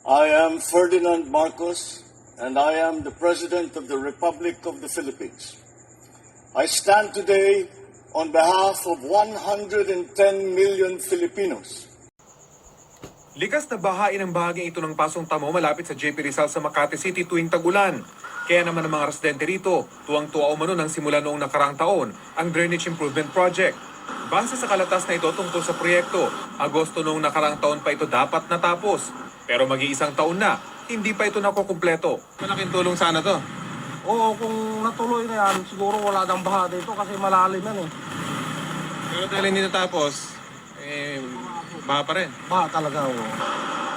I am Ferdinand Marcos, and I am the President of the Republic of the Philippines. I stand today on behalf of 110 million Filipinos. Likas na bahain ang bahaging ito ng Pasong Tamo malapit sa JP Rizal sa Makati City tuwing tag-ulan. Kaya naman ang mga residente rito, tuwang-tuwa umano nang simula noong nakaraang taon ang Drainage Improvement Project. Base sa kalatas na ito tungkol sa proyekto, Agosto noong nakaraang taon pa ito dapat natapos. Pero mag-iisang taon na, hindi pa ito nakukumpleto. Malaking tulong sana to. Oo, kung natuloy na yan, siguro wala nang baha dito kasi malalim yan eh. Pero dahil hindi natapos, baha pa rin. Baha talaga, oo.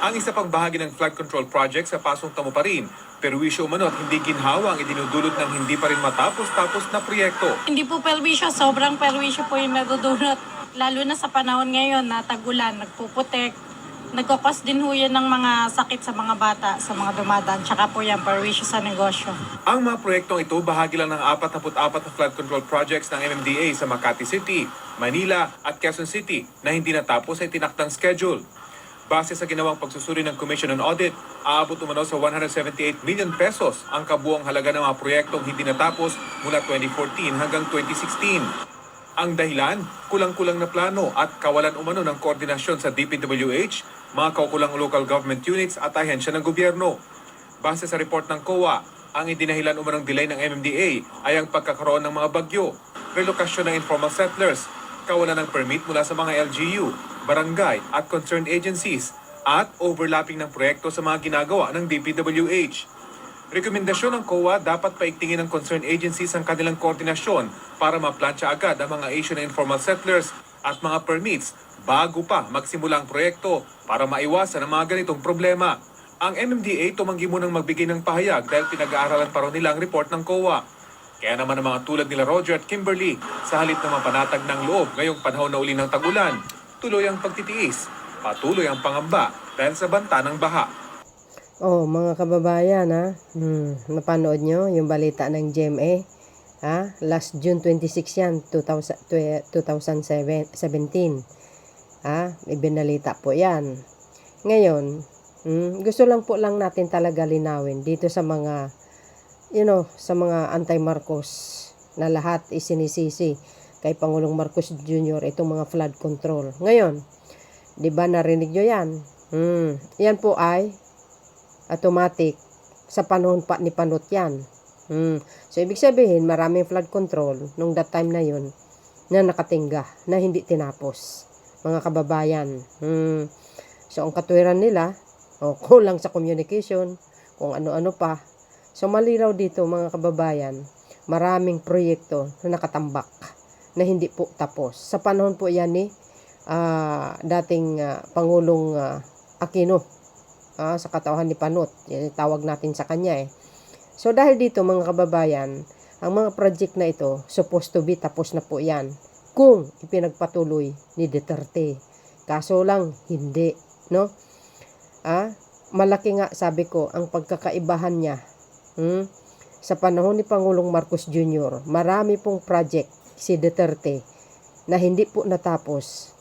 Ang isa pang bahagi ng flood control project sa Pasong Tamo pa rin, perwisyo umano at hindi ginhawa ang idinudulot ng hindi pa rin matapos-tapos na proyekto. Hindi po perwisyo, sobrang perwisyo po yung nadudulot. Lalo na sa panahon ngayon na tag-ulan, nagpuputek. Nagkakos din ho yan ng mga sakit sa mga bata, sa mga dumadaan. Tsaka po yan, perwisyo sa negosyo. Ang mga proyektong ito bahagi lang ng 44 na flood control projects ng MMDA sa Makati City, Manila at Quezon City na hindi natapos ay tinakdang schedule. Base sa ginawang pagsusuri ng Commission on Audit, aabot umano sa 178 million pesos ang kabuang halaga ng mga proyektong hindi natapos mula 2014 hanggang 2016. Ang dahilan, kulang-kulang na plano at kawalan umano ng koordinasyon sa DPWH, mga kaukulang local government units at ahensya ng gobyerno. Base sa report ng COA, ang idinahilan umanong delay ng MMDA ay ang pagkakaroon ng mga bagyo, relokasyon ng informal settlers, kawalan ng permit mula sa mga LGU, barangay at concerned agencies, at overlapping ng proyekto sa mga ginagawa ng DPWH. Rekomendasyon ng COA dapat paigtingin ng concerned agencies ang kanilang koordinasyon para maplansya agad ang mga issue ng informal settlers at mga permits bago pa magsimula ang proyekto para maiwasan ang mga ganitong problema. Ang MMDA tumanggi munang magbigay ng pahayag dahil pinag-aaralan pa raw nila ang report ng COA. Kaya naman ang mga tulad nila Roger at Kimberly, sa halip na mapanatag ng loob ngayong panahon na uli ng tag-ulan, tuloy ang pagtitiis, patuloy ang pangamba dahil sa banta ng baha. Oh, mga kababayan, napanood nyo yung balita ng GMA? Last June 26 yan, 2017. Ibinalita po yan. Ngayon, gusto lang po natin talaga linawin dito sa mga, sa mga anti-Marcos na lahat isinisisi kay Pangulong Marcos Jr. itong mga flood control. Ngayon, di ba narinig nyo yan? Yan po ay automatic sa panahon pa ni Panot yan. So, ibig sabihin, maraming flood control nung that time na yun na nakatingga, na hindi tinapos. Mga kababayan. So, ang katwiran nila, kulang sa communication, kung ano-ano pa. So, malinaw dito, mga kababayan, maraming proyekto na nakatambak na hindi po tapos. Sa panahon po yan ni dating Pangulong Aquino. Sa katauhan ni Panot. Yan tawag natin sa kanya eh. So dahil dito mga kababayan, ang mga project na ito, supposed to be tapos na po yan. Kung ipinagpatuloy ni Duterte. Kaso lang, hindi. No? Malaki nga, sabi ko, ang pagkakaibahan niya. Sa panahon ni Pangulong Marcos Jr., marami pong project si Duterte na hindi po natapos.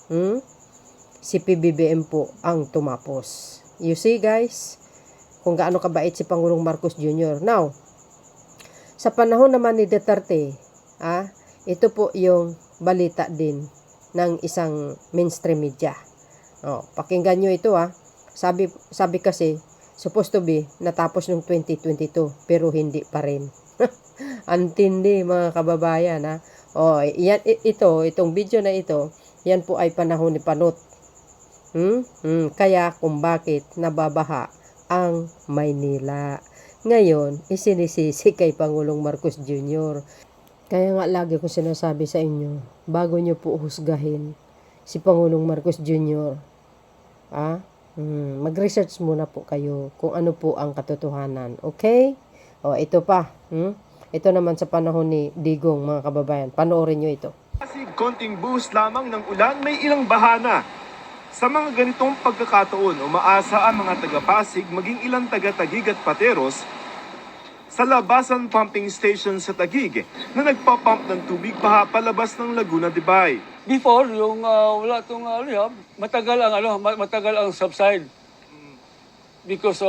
Si PBBM po ang tumapos. You see guys, kung gaano kabait si Pangulong Marcos Jr. Now, sa panahon naman ni Duterte, ito po yung balita din ng isang mainstream media. Pakinggan nyo ito Sabi kasi, supposed to be, natapos ng 2022, pero hindi pa rin. Antindi mga kababayan yan, itong video na ito, yan po ay panahon ni Panot. Kaya kung bakit nababaha ang Maynila. Ngayon, isinisisi kay Pangulong Marcos Jr. Kaya nga lagi ko sinasabi sa inyo, bago nyo po husgahin si Pangulong Marcos Jr., mag-research muna po kayo kung ano po ang katotohanan. Okay? Ito pa. Ito naman sa panahon ni Digong, mga kababayan. Panoorin nyo ito. Konting buhos lamang ng ulan, may ilang bahana. Sa mga ganitong pagkakataon, umaasa ang mga taga-Pasig maging ilang taga-Taguig at Pateros sa Labasan Pumping Station sa Taguig na nagpapump ng tubig baha palabas ng Laguna de Bay. Before, yung wala itong matagal ang subside. because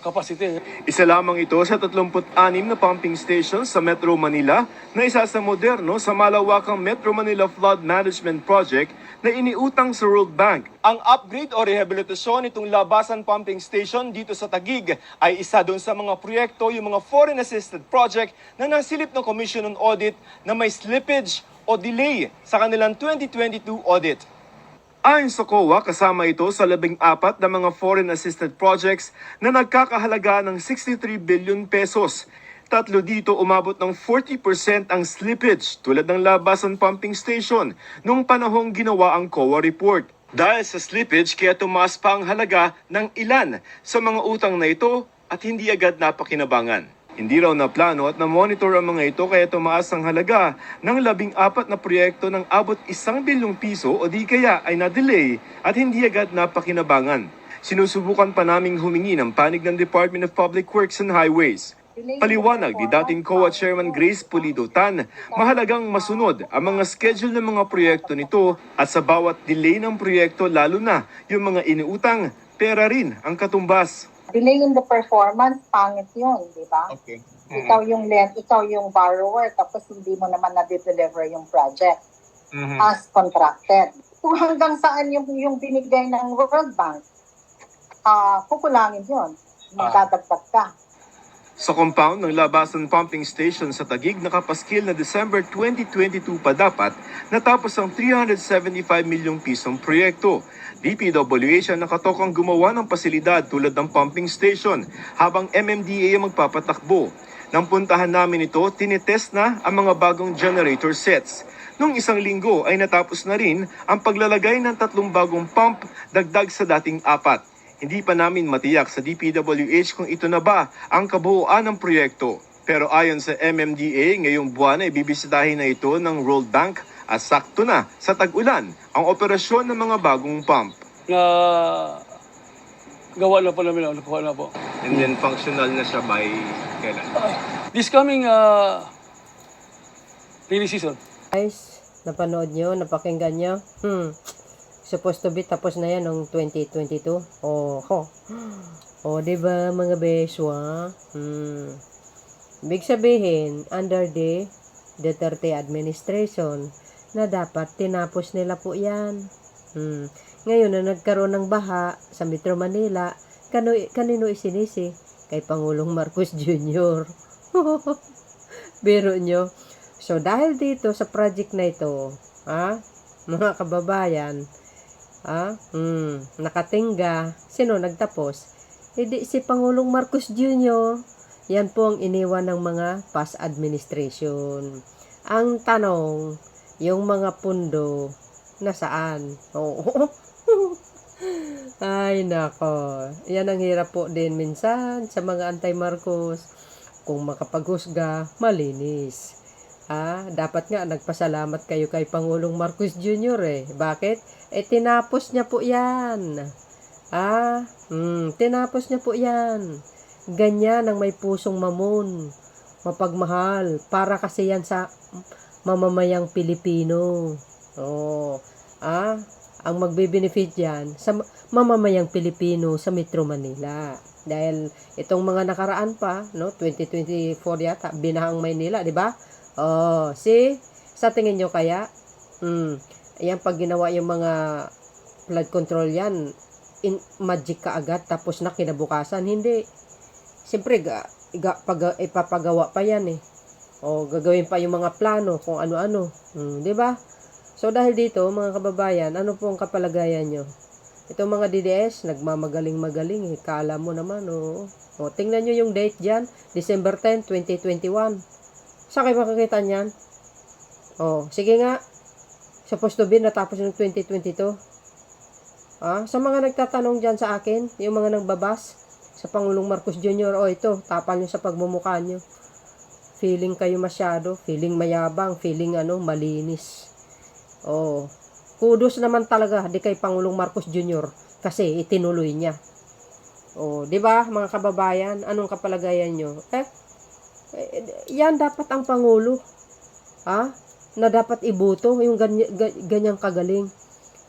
capacity. Isa lamang ito sa 36 na pumping stations sa Metro Manila na isa sa moderno sa malawakang Metro Manila Flood Management Project na iniutang sa World Bank. Ang upgrade o rehabilitasyon nitong Labasan Pumping Station dito sa Taguig ay isa doon sa mga proyekto, yung mga foreign assisted project na nasilip ng Commission on Audit na may slippage o delay sa kanilang 2022 audit. Ayon sa COA, kasama ito sa 14 na mga foreign assisted projects na nagkakahalaga ng 63 billion pesos. Tatlo dito umabot ng 40% ang slippage tulad ng Labasan Pumping Station nung panahong ginawa ang COA report. Dahil sa slippage, kaya tumaas pa ang halaga ng ilan sa mga utang na ito at hindi agad napakinabangan. Hindi raw na plano at na-monitor ang mga ito kaya tumaas ang halaga ng 14 na proyekto ng abot 1 bilyong piso o di kaya ay na-delay at hindi agad napakinabangan. Sinusubukan pa naming humingi ng panig ng Department of Public Works and Highways. Paliwanag ni dating COA Chairman Grace Pulido Tan, mahalagang masunod ang mga schedule ng mga proyekto nito at sa bawat delay ng proyekto lalo na yung mga iniutang, pera rin ang katumbas. Delay in the performance, pangit yun, di ba? Okay. Ikaw yung borrower, tapos hindi mo naman na-deliver yung project as contracted. Kung hanggang saan yung binigay ng World Bank, kukulangin yun. Magdadagdag ka. Sa compound ng Labasan Pumping Station sa Taguig, nakapaskil na December 2022 pa dapat natapos ang 375 milyong pisong proyekto. DPWH ang nakatokang gumawa ng pasilidad tulad ng pumping station habang MMDA ang magpapatakbo. Nang puntahan namin ito, tinitest na ang mga bagong generator sets. Nung 1 linggo ay natapos na rin ang paglalagay ng 3 bagong pump dagdag sa dating 4. Hindi pa namin matiyak sa DPWH kung ito na ba ang kabuuan ng proyekto. Pero ayon sa MMDA, ngayong buwan ay bibisitahin na ito ng World Bank at sakto na sa tag-ulan ang operasyon ng mga bagong pump. Gawa na po namin, nakuha na po. And then functional na siya by kailan? This coming rainy season. Guys, napanood nyo, napakinggan nyo. Supposed to be tapos na yan noong 2022. Diba mga beswa? Big sabihin, under the Duterte administration, na dapat tinapos nila po yan. Ngayon na nagkaroon ng baha sa Metro Manila, kanino isinisi? Kay Pangulong Marcos Jr. Biro nyo. So dahil dito sa project na ito, mga kababayan, nakatingga, sino nagtapos? Hindi si Pangulong Marcos Jr. Yan po ang iniwan ng mga past administration. Ang tanong, yung mga pundo, nasaan? Ay, nako. Yan ang hirap po din minsan sa mga anti-Marcos. Kung makapaghusga, malinis. Dapat nga nagpasalamat kayo kay Pangulong Marcos Jr. Bakit? Tinapos niya po yan. Tinapos niya po yan. Ganyan ang may pusong mamon, mapagmahal, para kasi yan sa mamamayang Pilipino. Ang magbe-benefit yan sa mamamayang Pilipino sa Metro Manila. Dahil itong mga nakaraan pa, 2024 yata, Binahang Maynila, di ba? Sa tingin nyo kaya, ayan, pag ginawa yung mga flood control yan, magic ka agad, tapos na kinabukasan, hindi. Siyempre, ipapagawa pa yan gagawin pa yung mga plano kung ano-ano. Di ba? So, dahil dito, mga kababayan, ano po ang kapalagayan nyo? Itong mga DDS, nagmamagaling-magaling. Kala mo naman, tingnan nyo yung date dyan, December 10, 2021. Saan kayo makakita niyan? Sige nga. Supposed to be, natapos yung 2022. Sa mga nagtatanong dyan sa akin, yung mga nagbabas, sa Pangulong Marcos Jr., ito, tapal nyo sa pagmumukha nyo. Feeling kayo masyado, feeling mayabang, feeling malinis. Kudos naman talaga di kay Pangulong Marcos Jr. kasi itinuloy niya. Di ba mga kababayan, anong kapalagayan nyo? Yan dapat ang Pangulo. Na dapat ibuto yung ganyang kagaling.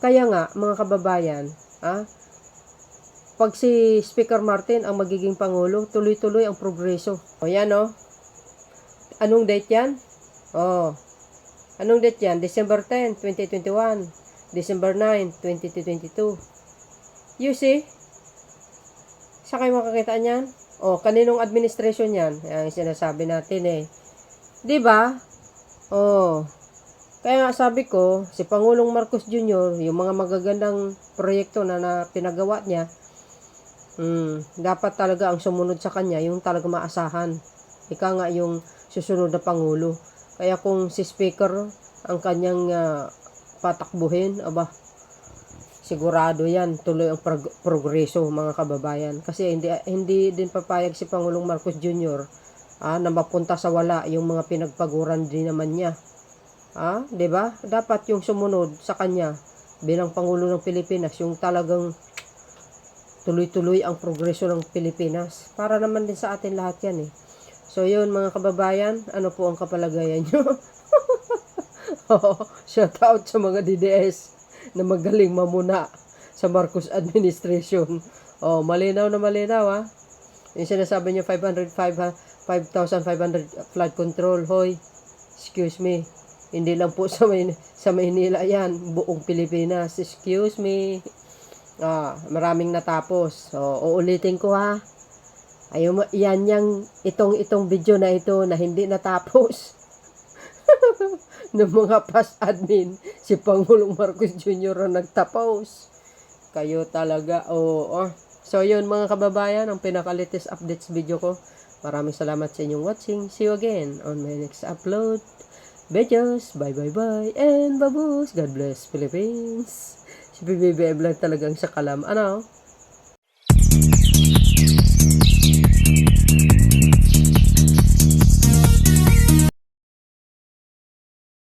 Kaya nga, mga kababayan, pag si Speaker Martin ang magiging Pangulo, tuloy-tuloy ang progreso. O yan o. Anong date yan? O. Anong date yan? December 10, 2021. December 9, 2022. You see? Saan kayo makakita niyan? O, kaninong administration yan? Yan ang sinasabi natin eh. Diba? O. Kaya nga sabi ko, si Pangulong Marcos Jr., yung mga magagandang proyekto na pinagawa niya, dapat talaga ang sumunod sa kanya, yung talaga maasahan. Ika nga yung susunod na Pangulo. Kaya kung si Speaker ang kanyang patakbuhin, aba, sigurado yan, tuloy ang progreso mga kababayan. Kasi hindi din papayag si Pangulong Marcos Jr. Na mapunta sa wala yung mga pinagpaguran din naman niya. 'Di ba? Dapat yung sumunod sa kanya bilang Pangulo ng Pilipinas, yung talagang tuloy-tuloy ang progreso ng Pilipinas. Para naman din sa atin lahat yan eh. So yun mga kababayan, ano po ang kapalagayan nyo? Shout out sa mga DDS na magaling mamuna sa Marcos administration. Malinaw na malinaw ha. Yung sinasabi nyo 5,500 flood control. Hoy, excuse me. Hindi lang po sa Maynila yan, buong Pilipinas. Excuse me. Maraming natapos. So, uulitin ko ha. Itong video na ito na hindi natapos. Ng mga past admin, si Pangulong Marcos Jr. ang nagtapos. Kayo talaga, So, yun mga kababayan, ang pinaka-latest updates video ko. Maraming salamat sa inyong watching. See you again on my next upload. Beijos, bye, and babus. God bless Philippines. Si PBBM lang talagang sa kalam. Ano?